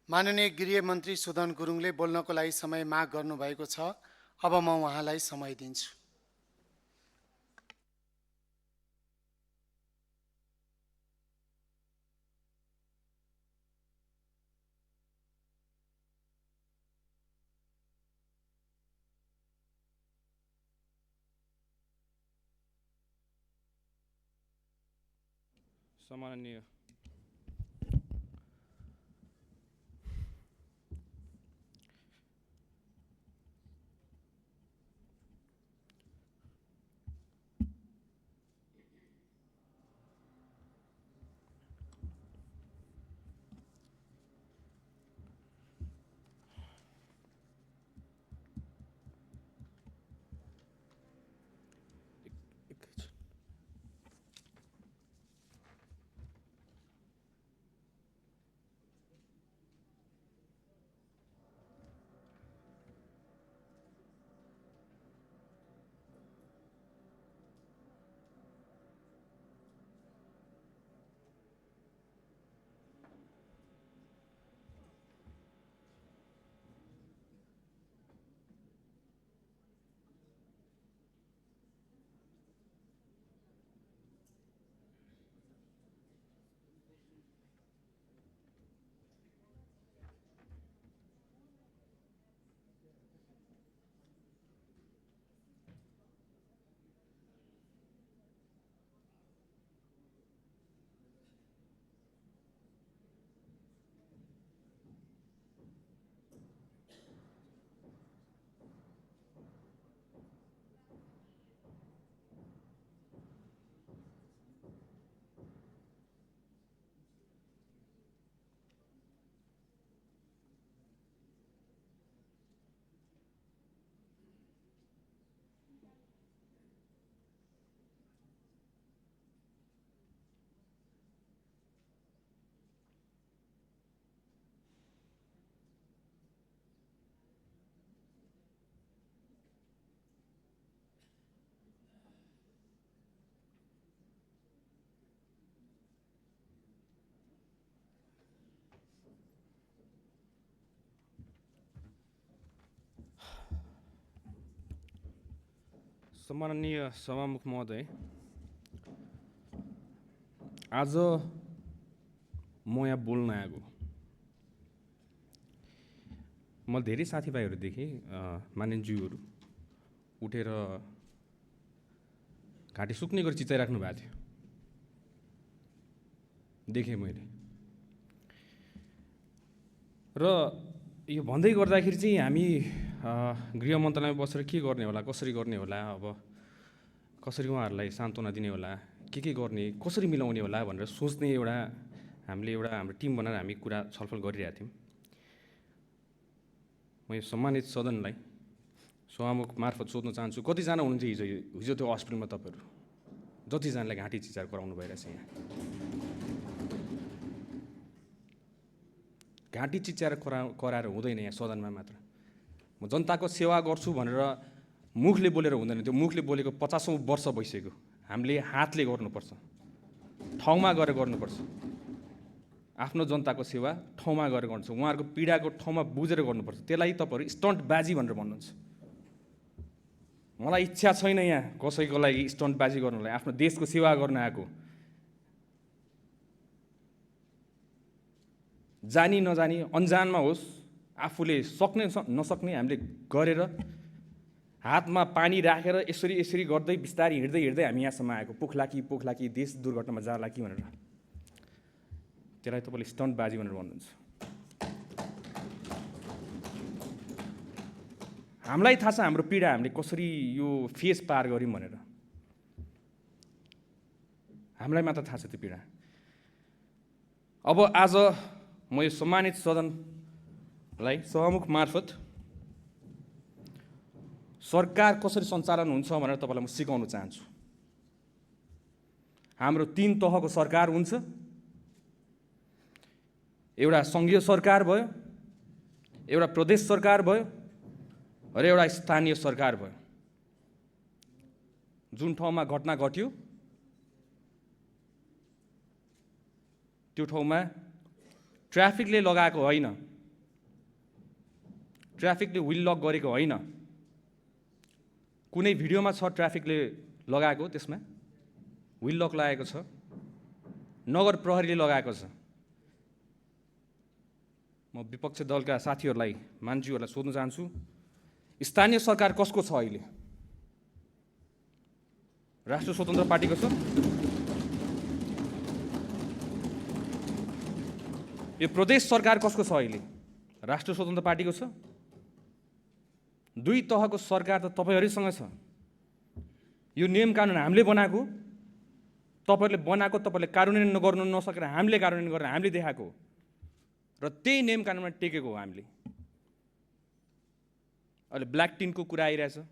माननीय गृह मन्त्री सुदन गुरुङले बोल्नको लागि समय माग गर्नुभएको छ। अब म उहाँलाई समय दिन्छु। सम्माननीय सभामुख महोदय, आज म यहाँ बोल्न आएको। म धेरै साथीभाइहरू देखेँ, मानिसज्यूहरू उठेर घाँटी सुक्ने गरी चिचाइराख्नु भएको थियो, देखेँ मैले। र यो भन्दै गर्दाखेरि चाहिँ हामी गृह मन्त्रालयमा बसेर के गर्ने होला, कसरी गर्ने होला, अब कसरी उहाँहरूलाई सान्त्वना दिने होला, के गर्ने, कसरी मिलाउने होला भनेर सोच्ने हाम्रो टिम बनाएर हामी कुरा छलफल गरिरहेका थियौँ। म यो सम्मानित सदनलाई सभामुख मार्फत सोध्न चाहन्छु, कतिजना हुनुहुन्छ हिजो त्यो हस्पिटलमा तपाईँहरू? जतिजनालाई घाँटी चिचार गराउनु भइरहेछ यहाँ? घाँटी चिच्याएर कराएर हुँदैन यहाँ सदनमा मात्र। म जनताको सेवा गर्छु भनेर मुखले बोलेर हुँदैन, त्यो मुखले बोलेको 50औं वर्ष भइसक्यो। हामीले हातले गर्नुपर्छ, ठाउँमा गएर गर्नुपर्छ। आफ्नो जनताको सेवा ठाउँमा गएर गर्नुपर्छ, उहाँहरूको पीडाको ठाउँमा बुझेर गर्नुपर्छ। त्यसलाई तपाईँहरू स्टन्टबाजी भनेर भन्नुहुन्छ। मलाई इच्छा छैन यहाँ कसैको लागि स्टन्टबाजी गर्नलाई, आफ्नो देशको सेवा गर्न आएको। जानी नजानी अन्जानमा होस्, आफूले सक्ने नसक्ने हामीले गरेर हातमा पानी राखेर यसरी गर्दै बिस्तारै हिँड्दै हामी यहाँसम्म आएको। पोख्ला कि देश दुर्घटनामा जाला कि भनेर। त्यसलाई तपाईँले स्टन्टबाजी भनेर भन्नुहुन्छ। हामीलाई थाहा छ हाम्रो पीडा हामीले कसरी यो फेस पार गऱ्यौँ भनेर। हामीलाई मात्र थाहा छ त्यो पीडा। अब आज म यो सम्मानित सदनलाई सभामुख मार्फत सरकार कसरी सञ्चालन हुन्छ भनेर तपाईँलाई म सिकाउन चाहन्छु। हाम्रो 3 तहको सरकार हुन्छ। एउटा सङ्घीय सरकार भयो, एउटा प्रदेश सरकार भयो र एउटा स्थानीय सरकार भयो। जुन ठाउँमा घटना घट्यो त्यो ठाउँमा ट्राफिकले लगाएको होइन, ट्राफिकले व्हिल लक गरेको होइन। कुनै भिडियोमा छ ट्राफिकले लगाएको, त्यसमा व्हिल लक लगाएको छ, नगर प्रहरीले लगाएको छ। म विपक्ष दलका साथीहरूलाई, मान्छेहरूलाई सोध्न चाहन्छु, स्थानीय सरकार कसको छ अहिले? राष्ट्रिय स्वतन्त्र पार्टीको छ? यो प्रदेश सरकार कसको छ अहिले? राष्ट्रिय स्वतन्त्र पार्टीको छ? दुई तहको सरकार त तपाईँहरूसँग छ। यो नियम कानुन हामीले बनाएको, तपाईँहरूले बनाएको, तपाईँले कार्यान्वयन गर्नु नसकेर हामीले कार्यान्वयन गरेर हामीले देखाएको र त्यही नियम कानुनमा टेकेको हो हामीले। अहिले ब्ल्याक टिनको कुरा आइरहेछ,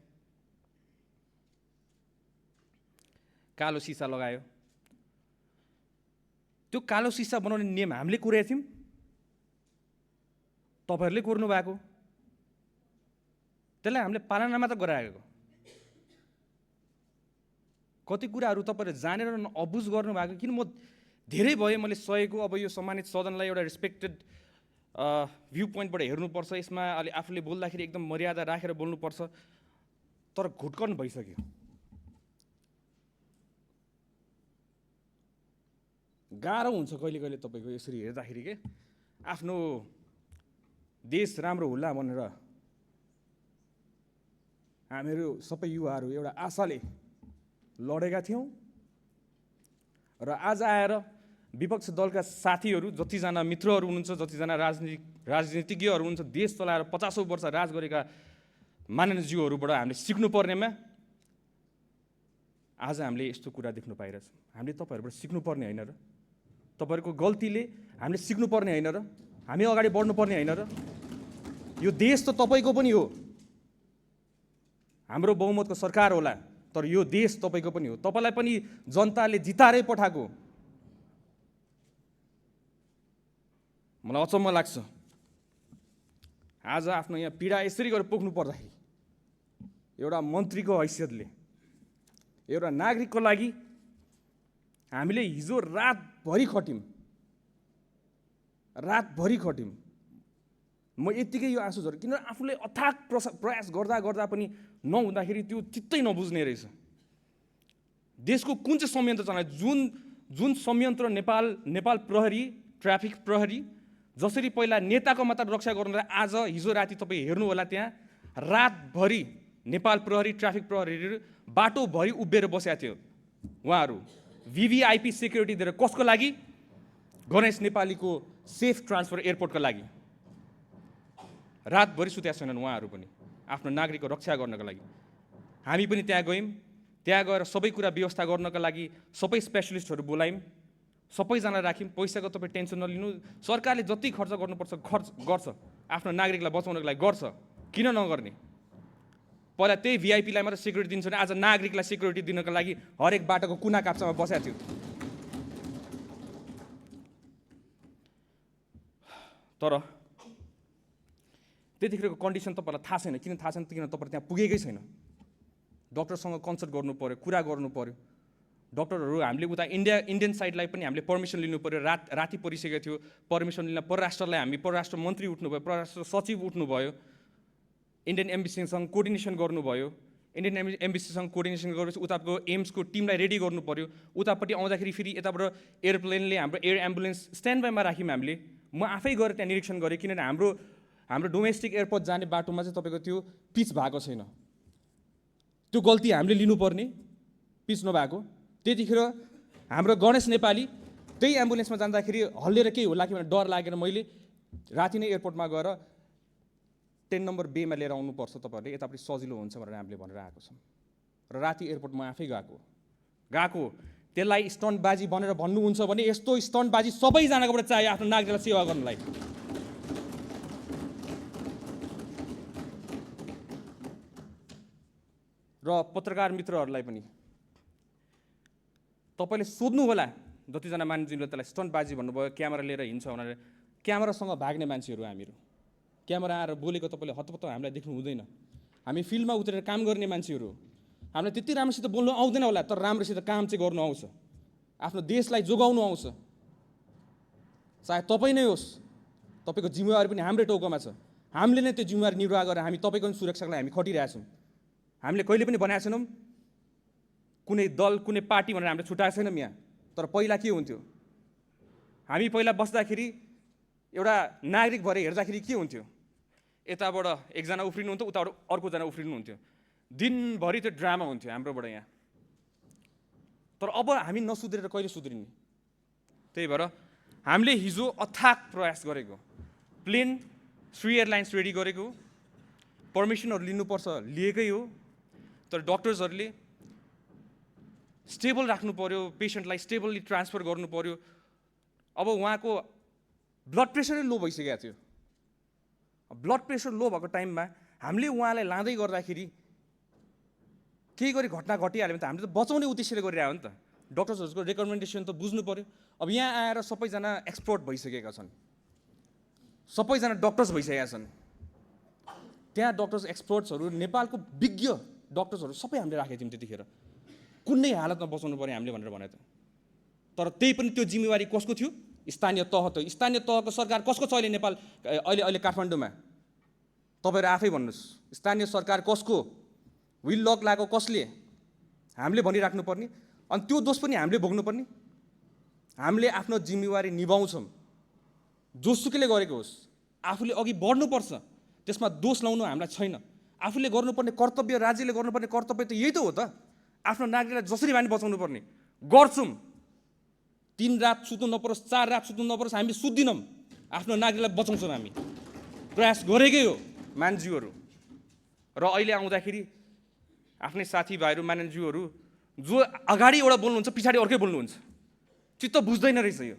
कालो सिसा लगायो। त्यो कालो सिसा बनाउने नियम हामीले कोरेका थियौँ, तपाईँहरूले कोर्नु भएको। त्यसलाई हामीले पालना त गराएको। कति कुराहरू तपाईँहरूले जानेर अबुझ गर्नुभएको। किन म धेरै भए मैले सहेको। अब यो सम्मानित सदनलाई एउटा रेस्पेक्टेड भ्यू पोइन्टबाट हेर्नुपर्छ। यसमा अलि आफूले बोल्दाखेरि एकदम मर्यादा राखेर बोल्नुपर्छ, तर घुटकन भइसक्यो। गाह्रो हुन्छ कहिले कहिले तपाईँको यसरी हेर्दाखेरि के आफ्नो देश राम्रो होला भनेर हामीहरू सबै युवाहरू एउटा आशाले लडेका थियौँ र आज आएर विपक्ष दलका साथीहरू, जतिजना मित्रहरू हुनुहुन्छ, जतिजना राजनीतिज्ञहरू हुनुहुन्छ, देश चलाएर 50औं वर्ष राज गरेका माननीयज्यूहरूबाट हामीले सिक्नुपर्नेमा आज हामीले यस्तो कुरा देख्नु पाइरहेछौँ। हामीले तपाईँहरूबाट सिक्नुपर्ने होइन र? तपाईँहरूको गल्तीले हामीले सिक्नुपर्ने होइन र? हामी अगाडि बढ्नुपर्ने होइन र? यो देश त तपाईँको पनि हो। हाम्रो बहुमतको सरकार होला, तर यो देश तपाईँको पनि हो। तपाईँलाई पनि जनताले जिताएरै पठाएको। मलाई अचम्म लाग्छ, आज आफ्नो यहाँ पीडा यसरी गरेर पोख्नु पर्दाखेरि एउटा मन्त्रीको हैसियतले, एउटा नागरिकको लागि हामीले हिजो रातभरि खट्यौँ। म यत्तिकै यो आँसु झऱ्यो, किनभने आफूले अथाक प्रयास गर्दा पनि नहुँदाखेरि त्यो चित्तै नबुझ्ने रहेछ। देशको कुन चाहिँ संयन्त्र चलायो? जुन संयन्त्र नेपाल प्रहरी, ट्राफिक प्रहरी जसरी पहिला नेताको मात्र रक्षा गर्नुलाई, आज हिजो राति तपाईँ हेर्नु होला, त्यहाँ रातभरि नेपाल प्रहरी, ट्राफिक प्रहरीहरू बाटोभरि उभिएर बसेका थियो। उहाँहरू VVIP सेक्युरिटी दिएर कसको लागि? गणेश नेपालीको सेफ ट्रान्सफर एयरपोर्टको लागि। रातभरि सुतेका छैनन् उहाँहरू पनि आफ्नो नागरिकको रक्षा गर्नको लागि। हामी पनि त्यहाँ गयौँ। त्यहाँ गएर सबै कुरा व्यवस्था गर्नको लागि सबै स्पेसलिस्टहरू बोलायौँ, सबैजना राख्यौँ। पैसाको तपाईँ टेन्सन नलिनु, सरकारले जति खर्च गर्नुपर्छ गर्छ, आफ्नो नागरिकलाई बचाउनको लागि गर्छ। किन नगर्ने? पहिला त्यही VIPलाई मात्र सेक्युरिटी दिन्छ भने आज नागरिकलाई सेक्युरिटी दिनको लागि हरेक बाटोको कुना काप्चामा बसेको थियो। तर त्यतिखेरको कन्डिसन तपाईँलाई थाहा छैन। किन थाहा छैन? किन तपाईँ त्यहाँ पुगेकै छैन। डक्टरसँग कन्सल्ट गर्नु पऱ्यो, कुरा गर्नु पऱ्यो। डक्टरहरू हामीले उता इन्डियन साइडलाई पनि हामीले पर्मिसन लिनु पऱ्यो। राति परिसकेको थियो, पर्मिसन लिन परराष्ट्रलाई हामी परराष्ट्र मन्त्री उठ्नुभयो, परराष्ट्र सचिव उठ्नुभयो, इन्डियन एम्बेसीसँग कोर्डिनेसन गर्नुभयो। इन्डियन एम्बेसीसँग कोर्डिनेसन गरेपछि उताको एम्सको टिमलाई रेडी गर्नु पऱ्यो। उतापट्टि आउँदाखेरि फेरि यताबाट एयरप्लेनले हाम्रो एयर एम्बुलेन्स स्ट्यान्ड बाईमा राख्यौँ हामीले। म आफै गएर त्यहाँ निरीक्षण गरेँ, किनभने हाम्रो डोमेस्टिक एयरपोर्ट जाने बाटोमा चाहिँ तपाईँको त्यो पिच भएको छैन। त्यो गल्ती हामीले लिनुपर्ने, पिच नभएको। त्यतिखेर हाम्रो गणेश नेपाली त्यही एम्बुलेन्समा जाँदाखेरि हल्लिएर केही होला कि भनेर डर लागेर मैले राति नै एयरपोर्टमा गएर 10 नम्बर बेमा लिएर आउनुपर्छ, तपाईँहरूले यतापट्टि सजिलो हुन्छ भनेर हामीले भनेर आएको छौँ। र राति एयरपोर्टमा आफै गएको त्यसलाई स्टन्टबाजी भनेर भन्नुहुन्छ भने यस्तो स्टन्टबाजी सबैजनाकोबाट चाहियो आफ्नो नागरिकलाई सेवा गर्नलाई। र पत्रकार मित्रहरूलाई पनि तपाईँले सोध्नु होला, जतिजना मान्छेले त्यसलाई स्टन्टबाजी भन्नुभयो, क्यामेरा लिएर हिँड्छ भनेर। क्यामेरासँग भाग्ने मान्छेहरू हामीहरू। क्यामेरा आएर बोलेको तपाईँले हतपत्त हामीलाई देख्नु हुँदैन। हामी फिल्डमा उत्रेर काम गर्ने मान्छेहरू। हामीलाई त्यति राम्रोसित बोल्नु आउँदैन होला, तर राम्रोसित काम चाहिँ गर्नु आउँछ, आफ्नो देशलाई जोगाउनु आउँछ। चाहे तपाईँ नै होस्, तपाईँको जिम्मेवारी पनि हाम्रै टाउकोमा छ। हामीले नै त्यो जिम्मेवारी निर्वाह गरेर हामी तपाईँको सुरक्षाको लागि हामी खटिरहेछौँ। हामीले कहिले पनि बनाएको छैनौँ कुनै दल कुनै पार्टी भनेर हामीले छुट्याएको छैनौँ यहाँ। तर पहिला के हुन्थ्यो, हामी पहिला बस्दाखेरि एउटा नागरिक भएर हेर्दाखेरि के हुन्थ्यो, यताबाट एकजना उफ्रिनुहुन्थ्यो, उताबाट अर्कोजना उफ्रिनुहुन्थ्यो, दिनभरि त्यो ड्रामा हुन्थ्यो हाम्रोबाट यहाँ। तर अब हामी नसुध्रेर कहिले सुध्रिने? त्यही भएर हामीले हिजो अथाक प्रयास गरेको, प्लेन श्री एयरलाइन्स रेडी गरेको, पर्मिसनहरू लिनुपर्छ लिएकै हो। तर डक्टर्सहरूले स्टेबल राख्नु पर्यो, पेसेन्टलाई स्टेबली ट्रान्सफर गर्नु पर्यो। अब उहाँको ब्लड प्रेसरै लो भइसकेको थियो। ब्लड प्रेसर लो भएको टाइममा हामीले उहाँलाई लाँदै गर्दाखेरि केही गरी घटना घटिहाल्यो भने त हामीले त बचाउने उद्देश्यले गरिरहेको हो नि त। डक्टर्सहरूको रेकमेन्डेसन त बुझ्नु पर्यो। अब यहाँ आएर सबैजना एक्सपर्ट भइसकेका छन्, सबैजना डक्टर्स भइसकेका छन्। त्यहाँ डक्टर्स एक्सपर्ट्सहरू, नेपालको विज्ञ डक्टर्सहरू सबै हामीले राखेको थियौँ त्यतिखेर। कुनै हालतमा बचाउनु पर्यो हामीले भनेर भने त। तर त्यही पनि त्यो जिम्मेवारी कसको थियो? स्थानीय तह। त स्थानीय तहको सरकार कसको छ अहिले नेपाल अहिले काठमाडौँमा? तपाईँहरू आफै भन्नुहोस्, स्थानीय सरकार कसको? विल लक लागेको कसले? हामीले भनिराख्नु पर्ने, अनि त्यो दोष पनि हामीले भोग्नुपर्ने। हामीले आफ्नो जिम्मेवारी निभाउँछौँ, जोसुकैले गरेको होस्। आफूले अघि बढ्नुपर्छ, त्यसमा दोष लाउनु हामीलाई छैन। आफूले गर्नुपर्ने कर्तव्य, राज्यले गर्नुपर्ने कर्तव्य त यही त हो त। आफ्नो नागरिकलाई जसरी हामी बचाउनु पर्ने गर्छौँ। 3 रात सुत्नु नपरोस्, 4 रात सुत्नु नपरोस्, हामी सुत्दिनौँ। आफ्नो नागरिकलाई बचाउँछौँ, हामी प्रयास गरेकै हो मान्छेहरू। र अहिले आउँदाखेरि आफ्नै साथीभाइहरू मान्छेहरू जो अगाडि एउटा बोल्नुहुन्छ पछाडि अर्कै बोल्नुहुन्छ, चित्त बुझ्दैन रहेछ यो।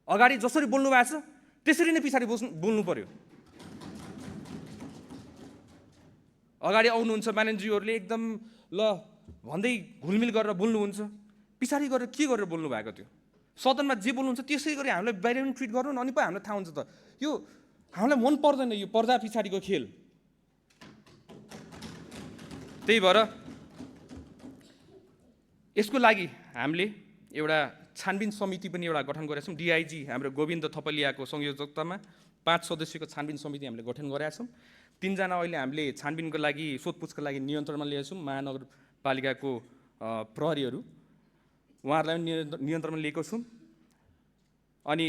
अगाडि जसरी बोल्नु भएको छ त्यसरी नै पछाडि बोल्नु पर्यो। अगाडि आउनुहुन्छ मान्छेहरूले एकदम ल भन्दै घुलमिल गरेर बोल्नुहुन्छ, पछाडि गरेर के गरेर बोल्नु भएको थियो? सदनमा जे बोल्नुहुन्छ त्यसै गरी हामीलाई बाहिर पनि ट्रिट गर्नु, अनि पो हामीलाई थाहा हुन्छ त। यो हामीलाई मन पर्दैन, यो पर्दा पछाडिको खेल। त्यही भएर यसको लागि हामीले एउटा छानबिन समिति पनि एउटा गठन गरेका छौँ। डिआइजी हाम्रो गोविन्द थपलियाको संयोजकतामा 5 सदस्यको छानबिन समिति हामीले गठन गरेका छौँ। 3 जना अहिले हामीले छानबिनको लागि, सोधपुछका लागि नियन्त्रणमा लिएका छौँ। महानगरपालिकाको प्रहरीहरू, उहाँहरूलाई पनि नियन्त्रणमा लिएको छौँ। अनि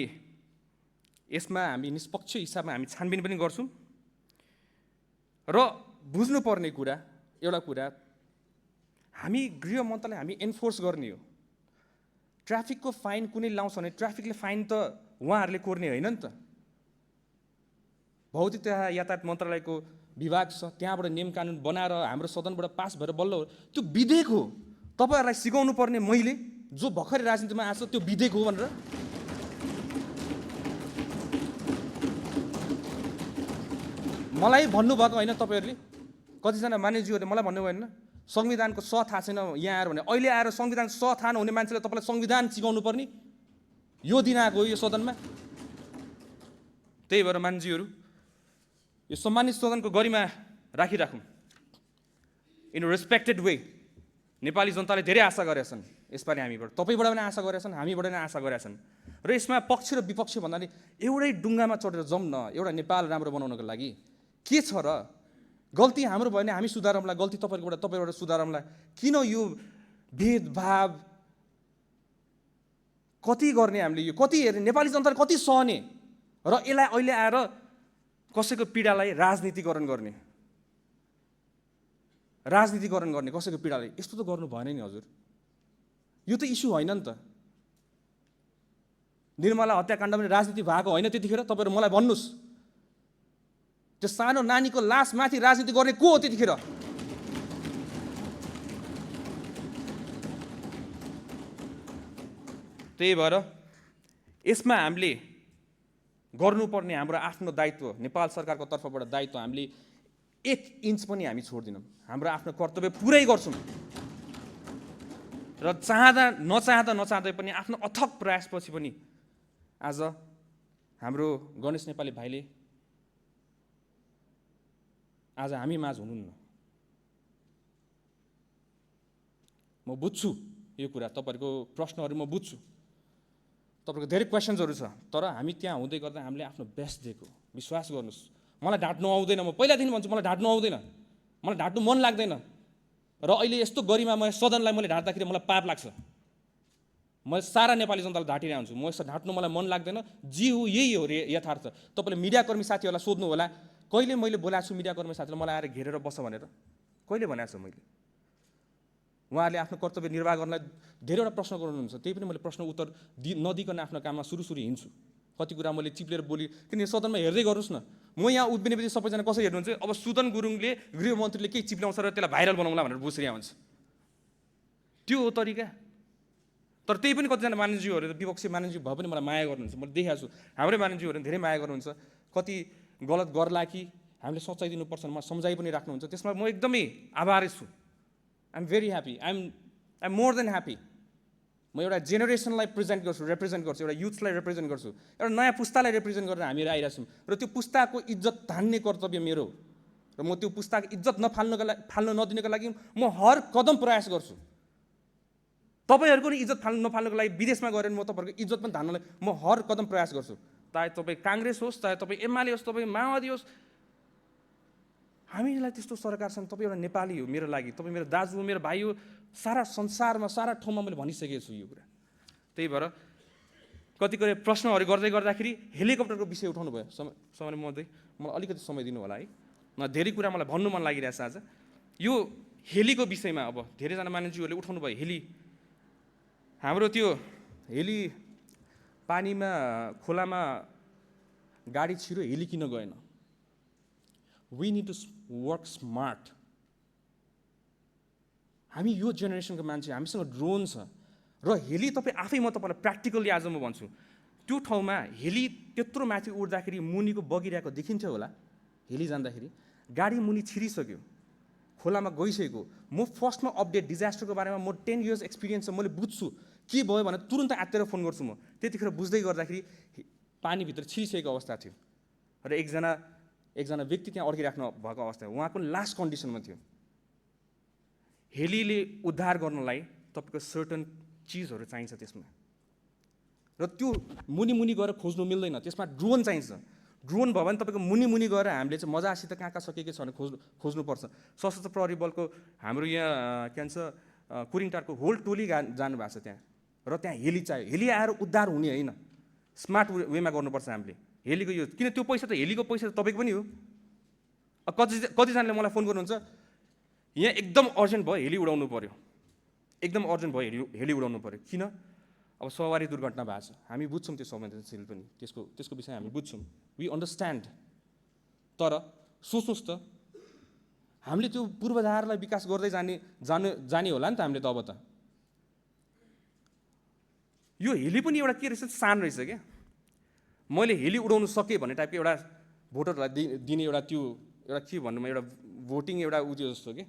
यसमा हामी निष्पक्ष हिसाबमा हामी छानबिन पनि गर्छौँ। र बुझ्नुपर्ने कुरा, एउटा कुरा, हामी गृह मन्त्रालय हामी एन्फोर्स गर्ने हो। ट्राफिकको फाइन कुनै लाउँछ भने ट्राफिकले फाइन त उहाँहरूले कोर्ने होइन नि त। भौतिक तथा यातायात मन्त्रालयको विभाग छ, त्यहाँबाट नियम कानुन बनाएर हाम्रो सदनबाट पास भएर बल्ल त्यो विधेयक हो। तपाईँहरूलाई सिकाउनु पर्ने मैले, जो भर्खरै राजनीतिमा आएको छ, त्यो विधेयक हो भनेर। मलाई भन्नुभएको होइन तपाईँहरूले, कतिजना मानिसहरूले मलाई भन्नुभयो होइन संविधानको स थाहा छैन यहाँ आएर भने। अहिले आएर संविधान स थाहा नहुने मान्छेले तपाईँलाई संविधान सिकाउनु पर्ने यो दिन आएको हो यो सदनमा। त्यही भएर मान्छेहरू यो सम्मानित सदनको गरिमा राखिराखौँ, इन रेस्पेक्टेड वे। नेपाली जनताले धेरै आशा गरेका छन् यसपालि हामीबाट, तपाईँबाट पनि आशा गरेका छन्, हामीबाट पनि आशा गरेका छन्। र यसमा पक्ष र विपक्ष भन्नाले एउटै डुङ्गामा चढेर जाउँ न, एउटा नेपाल राम्रो बनाउनको लागि। के छ र? गल्ती हाम्रो भयो भने हामी सुधारौँला, गल्ती तपाईँबाट सुधारौँला। किन यो भेदभाव कति गर्ने हामीले? यो कति हेर्ने? नेपाली जनताले कति सहने? र यसलाई अहिले आएर कसैको पीडालाई राजनीतिकरण गर्ने कसैको पीडालाई, यस्तो त गर्नु भएन नि हजुर। यो त इस्यु होइन नि त। निर्मला हत्याकाण्ड पनि राजनीति भएको होइन त्यतिखेर? तपाईँहरू मलाई भन्नुहोस्, त्यो सानो नानीको लास माथि राजनीति गर्ने को हो त्यतिखेर? त्यही भएर यसमा हामीले गर्नुपर्ने हाम्रो आफ्नो दायित्व, नेपाल सरकारको तर्फबाट दायित्व, हामीले 1 इन्च पनि हामी छोड्दिनौँ। हाम्रो आफ्नो कर्तव्य पुरै गर्छौँ। र नचाहँदै पनि आफ्नो अथक प्रयासपछि पनि आज हाम्रो गणेश नेपाली भाइले आज हामी माझ हुनुहुन्न। म बुझ्छु यो कुरा, तपाईँहरूको प्रश्नहरू म बुझ्छु, तपाईँहरूको धेरै क्वेसन्सहरू छ। तर हामी त्यहाँ हुँदै गर्दा हामीले आफ्नो बेस्ट दिएको, विश्वास गर्नुहोस्। मलाई ढाँट्नु आउँदैन, म पहिलादेखि भन्छु मलाई ढाँट्नु आउँदैन, मलाई ढाँट्नु मन लाग्दैन। र अहिले यस्तो गरिमामय सदनलाई मैले ढाँट्दाखेरि मलाई पाप लाग्छ। म सारा नेपाली जनतालाई ढाँटिरहेको हुन्छु, म यसो ढाँट्नु मलाई मन लाग्दैन। जी हो, यही हो रे यथार्थ। तपाईँले मिडियाकर्मी साथीहरूलाई सोध्नु होला, कहिले मैले बोलाएको छु मिडियाकर्मी साथीलाई मलाई आएर घेरेर बस्छ भनेर? कहिले भनेको छु मैले? उहाँहरूले आफ्नो कर्तव्य निर्वाह गर्नलाई धेरैवटा प्रश्न गर्नुहुन्छ, त्यही पनि मैले प्रश्न उत्तर नदिकन आफ्नो काममा सुरु हिँड्छु। कति कुरा मैले चिप्लेर बोली, किन सदनमा हेर्दै गर्नुहोस् न। म यहाँ उभिनेपछि सबैजना कसरी हेर्नुहुन्छ, अब सुदन गुरुङले गृहमन्त्रीले केही चिप्ल्याउँछ र त्यसलाई भाइरल बनाउँला भनेर बसिरहेको हुन्छ। त्यो हो तरिका? तर त्यही पनि कतिजना मानिसज्यूहरू विपक्षी मानिसज्यू भए पनि मलाई माया गर्नुहुन्छ, मैले देखाएको छु। हाम्रै मानिसज्यूहरू धेरै माया गर्नुहुन्छ। कति गलत गर्ला कि हामीले सच्चाइ दिनुपर्छ म सम्झाइ पनि राख्नुहुन्छ, त्यसमा म एकदमै आभारी छु। I am very happy, I am more than happy. म एउटा जेनेरेसनलाई रिप्रेजेन्ट गर्छु, एउटा युथलाई रिप्रेजेन्ट गर्छु, एउटा नयाँ पुस्तालाई रिप्रेजेन्ट गरेर हामीहरू आइरहेको छौँ। र त्यो पुस्ताको इज्जत धान्ने कर्तव्य मेरो, र म त्यो पुस्ताको इज्जत फाल्न नदिनको लागि म हर कदम प्रयास गर्छु। तपाईँहरूको नि इज्जत नफाल्नको लागि विदेशमा गएर म तपाईँहरूको इज्जत पनि धान्नलाई म हर कदम प्रयास गर्छु। चाहे तपाईँ काङ्ग्रेस होस्, चाहे तपाईँ एमाले होस्, तपाईँ माओवादी होस्, हामीलाई त्यस्तो सरकार छन्। तपाईँ एउटा नेपाली हो मेरो लागि, तपाईँ मेरो दाजु हो, मेरो भाइ हो। सारा संसारमा सारा ठाउँमा मैले भनिसकेको छु यो कुरा। त्यही भएर कतिपय प्रश्नहरू गर्दै गर्दाखेरि हेलिकप्टरको विषय उठाउनु भयो। समय मलाई अलिकति समय दिनु होला है, धेरै कुरा मलाई भन्नु मन लागिरहेछ आज। यो हेलीको विषयमा अब धेरैजना मानिसहरूले उठाउनु भयो। हेली, हाम्रो त्यो हेली पानीमा खोलामा गाडी छिरो, हेली किन गएन? We need to work smart. हामी यो जेनेरेसनको मान्छे, हामीसँग ड्रोन छ र हेली तपाईँ आफै, म तपाईँलाई प्र्याक्टिकल्ली आज म भन्छु, त्यो ठाउँमा हेली त्यत्रो माथि उड्दाखेरि मुनिको बगिरहेको देखिन्थ्यो होला। हेली जाँदाखेरि गाडी मुनि छिरिसक्यो, खोलामा गइसकेको। म फर्स्टमा अपडेट डिजास्टरको बारेमा म 10 years एक्सपिरियन्स छ, मैले बुझ्छु के भयो भने तुरन्त आत्तेर फोन गर्छु म। त्यतिखेर बुझ्दै गर्दाखेरि पानीभित्र छिरिसकेको अवस्था थियो र एकजना व्यक्ति त्यहाँ अड्किराख्नु भएको अवस्था, उहाँको लास्ट कन्डिसनमा थियो। हेलीले उद्धार गर्नलाई तपाईँको सर्टन चिजहरू चाहिन्छ त्यसमा, र त्यो मुनि गएर खोज्नु मिल्दैन, त्यसमा ड्रोन चाहिन्छ। ड्रोन भयो भने तपाईँको मुनि गएर हामीले चाहिँ मजासित कहाँ सकेको छ भने खोज्नुपर्छ। सशस्त्र प्रहरी बलको हाम्रो यहाँ के भन्छ कुरिङटारको होल टोली जानुभएको छ त्यहाँ, र त्यहाँ हेली चाहियो। हेली आएर उद्धार हुने होइन, स्मार्ट वेमा गर्नुपर्छ हामीले हेलीको यो। किन त्यो पैसा त हेलीको पैसा त तपाईँको पनि हो। कतिजनाले मलाई फोन गर्नुहुन्छ, यहाँ एकदम अर्जेन्ट भयो हेली उडाउनु पऱ्यो, एकदम अर्जेन्ट भयो हेली उडाउनु पऱ्यो। किन? अब सवारी दुर्घटना भएको छ, हामी बुझ्छौँ त्यो संवेदनशील पनि, त्यसको विषय हामी बुझ्छौँ, वी अन्डरस्ट्यान्ड। तर सोच्नुहोस् त, हामीले त्यो पूर्वाधारलाई विकास गर्दै जाने होला नि त हामीले त। अब त यो हेली पनि एउटा के रहेछ, सान रहेछ क्या। मैले हेली उडाउनु सकेँ भन्ने टाइपको एउटा भोटरलाई दिने एउटा त्यो एउटा के भन्नु, एउटा भोटिङ एउटा उयो जस्तो कि,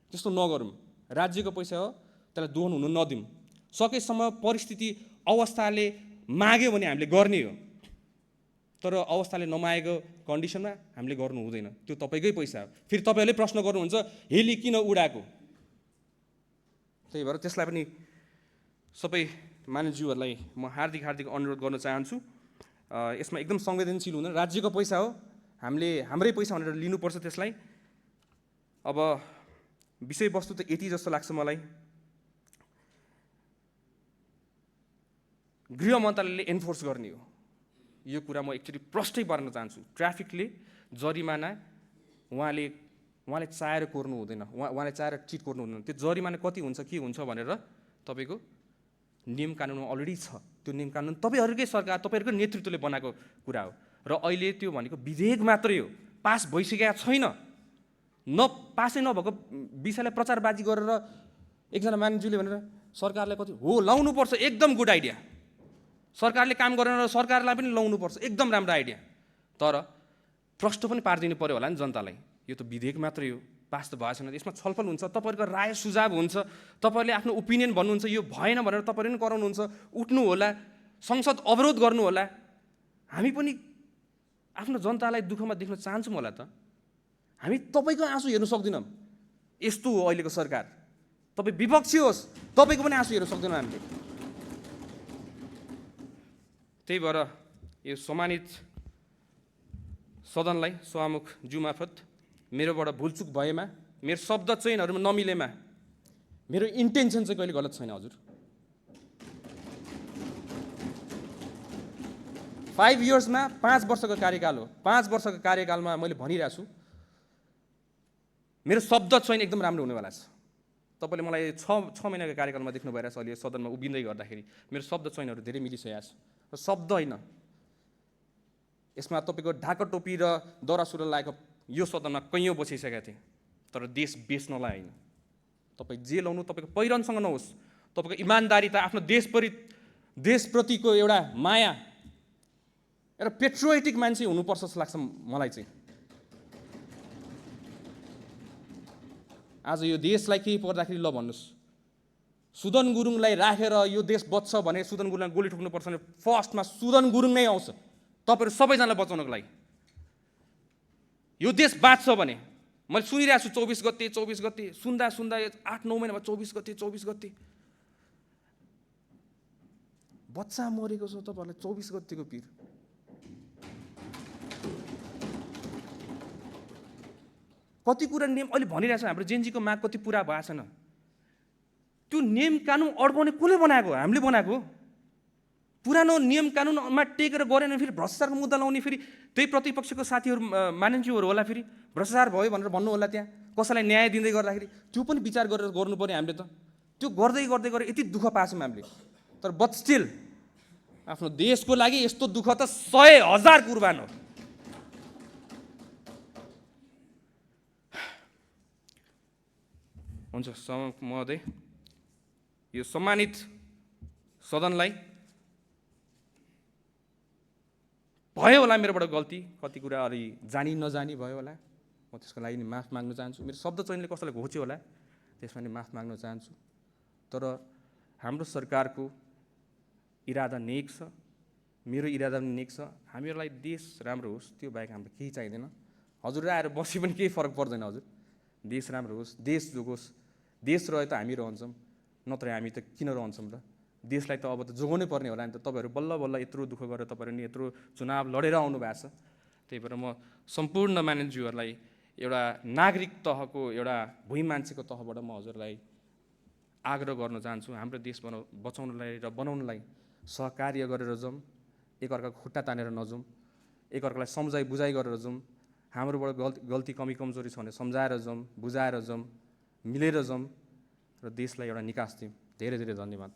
त्यस्तो नगरौँ। राज्यको पैसा हो, त्यसलाई दोहन हुनु नदिउँ। सकेसम्म परिस्थिति अवस्थाले माग्यो भने हामीले गर्ने हो, तर अवस्थाले नमागेको कन्डिसनमा हामीले गर्नु हुँदैन। त्यो तपाईँकै पैसा हो। फेरि तपाईँहरूले प्रश्न गर्नुहुन्छ हेली किन उडाएको? त्यही भएर त्यसलाई पनि सबै मानिसज्यूहरूलाई म हार्दिक अनुरोध गर्न चाहन्छु, यसमा एकदम संवेदनशील हुनु। राज्यको पैसा हो, हामीले हाम्रै पैसा भनेर लिनुपर्छ त्यसलाई। अब विषयवस्तु त यति जस्तो लाग्छ मलाई, गृह मन्त्रालयले एन्फोर्स गर्ने हो यो कुरा। म एक्चुअली प्रष्टै पार्न चाहन्छु, ट्राफिकले जरिमाना उहाँले चाहेर कोर्नु हुँदैन, उहाँले चाहेर चिट कोर्नु हुँदैन। त्यो जरिमाना कति हुन्छ के हुन्छ भनेर तपाईँको नियम कानुनमा अलरेडी छ। त्यो नियम कानुन तपाईँहरूकै सरकार, तपाईँहरूकै नेतृत्वले बनाएको कुरा हो। र अहिले त्यो भनेको विधेयक मात्रै हो, पास भइसकेको छैन। पासै नभएको विषयलाई प्रचारबाजी गरेर एकजना मानिसज्यूले भनेर सरकारलाई कति हो लाउनुपर्छ, एकदम गुड आइडिया। सरकारले काम गरेन र सरकारलाई पनि लाउनुपर्छ, एकदम राम्रो आइडिया। तर प्रश्न पनि पारिदिनु पऱ्यो होला नि जनतालाई। यो त विधेयक मात्रै हो, पास त भएको छैन। यसमा छलफल हुन्छ, तपाईँहरूको राय सुझाव हुन्छ, तपाईँहरूले आफ्नो ओपिनियन भन्नुहुन्छ, यो भएन भनेर तपाईँहरू पनि कराउनुहुन्छ, उठ्नु होला, संसद अवरोध गर्नु होला। हामी पनि आफ्नो जनतालाई दुःखमा देख्न चाहन्छौँ होला त। हामी तपाईँको आँसु हेर्नु सक्दैनौँ, यस्तो हो अहिलेको सरकार। तपाईँ विपक्षी होस्, तपाईँको पनि आँसु हेर्नु सक्दैनौँ हामीले। त्यही भएर यो सम्मानित सदनलाई सभामुख ज्यू मार्फत मेरोबाट भुलचुक भएमा, मेरो शब्द चयनहरूमा नमिलेमा मेरो इन्टेन्सन चाहिँ कहिले गलत छैन हजुर। 5 इयर्समा 5 वर्षको कार्यकाल हो। 5 वर्षको कार्यकालमा मैले भनिरहेको छु मेरो शब्द चयन एकदम राम्रो हुनेवाला छ। तपाईँले मलाई 6 महिनाको कार्यकालमा देख्नु भइरहेछ अहिले सदनमा उभिँदै गर्दाखेरि मेरो शब्द चयनहरू धेरै मिलिसकेको छ। र शब्द होइन, यसमा तपाईँको ढाका टोपी र दौरा सुरुवाल लागेको यो सदनमा कैयौँ बसिसकेका थिएँ, तर देश बेच्नलाई होइन। तपाईँ जे लाउनु तपाईँको पहिरनसँग नहोस्, तपाईँको इमान्दारिता, आफ्नो देशप्रतिको एउटा माया, एउटा पेट्रोइटिक मान्छे हुनुपर्छ जस्तो लाग्छ मलाई चाहिँ। आज यो देशलाई केही पर्दाखेरि ल भन्नुहोस्, सुदन गुरुङलाई राखेर यो देश बच्छ भने सुदन गुरुङलाई गोली ठोक्नुपर्छ भने फर्स्टमा सुदन गुरुङ नै आउँछ तपाईँहरू सबैजनालाई बचाउनको लागि। यो देश बाँच्छ भने मैले सुनिरहेको छु 24 गते सुन्दा 8-9 महिनामा 24 गते बच्चा मरेको छ। तपाईँहरूलाई 24 गतेको पिर कति कुरा नियम अहिले भनिरहेछ। हाम्रो जेनजीको माग कति पुरा भएको छैन। त्यो नियम कानुन अड्काउने कसले बनाएको? हामीले बनाएको। पुरानो नियम कानुनमा टेकेर गरेन फेरि भ्रष्टाचारको मुद्दा लाउने, फेरि त्यही प्रतिपक्षको साथीहरू मानिन्थ्योहरू होला, फेरि भ्रष्टाचार भयो भनेर भन्नु होला, त्यहाँ कसैलाई न्याय दिँदै गर्दाखेरि त्यो पनि विचार गरेर गर्नु पर्यो हामीले त। त्यो गर्दै गरेर यति दुःख पाछौँ हामीले। तर बट स्टिल आफ्नो देशको लागि यस्तो दुःख त 100,000 कुर्बान हो। हुन्छ सभामुख महोदय, यो सम्मानित सदनलाई भयो होला मेरोबाट गल्ती, कति कुरा अलि जानी नजानी भयो होला, म त्यसको लागि नि माफ माग्न चाहन्छु। मेरो शब्द चयनले कसैलाई घोच्यो होला, त्यसमा नि माफ माग्न चाहन्छु। तर हाम्रो सरकारको इरादा नेक छ, मेरो इरादा पनि नेक छ। हामीहरूलाई देश राम्रो होस्, त्यो बाहेक हाम्रो केही चाहिँदैन। हजुर आएर बसी पनि केही फरक पर्दैन हजुर। देश राम्रो होस्, देश जोगोस्। देश रहे त हामी रहन्छौँ, नत्र हामी त किन रहन्छौँ र? देशलाई त अब त जोगाउनै पर्ने होला नि त। तपाईँहरू बल्ल यत्रो दुःख गरेर तपाईँहरू नि यत्रो चुनाव लडेर आउनु भएको छ। त्यही भएर म सम्पूर्ण मानिसहरूलाई एउटा नागरिक तहको, एउटा भुइँ मान्छेको तहबाट म हजुरलाई आग्रह गर्न चाहन्छु, हाम्रो देश बचाउनलाई र बनाउनलाई सहकार्य गरेर जाउँ, एकअर्काको खुट्टा तानेर नजाउँ, एकअर्कालाई सम्झाइ बुझाइ गरेर जाउँ। हाम्रोबाट गल्ती कमी कमजोरी छ भने सम्झाएर जाउँ, बुझाएर जाउँ, मिलेर जाउँ र देशलाई एउटा निकास दिउँ। धेरै धेरै धन्यवाद।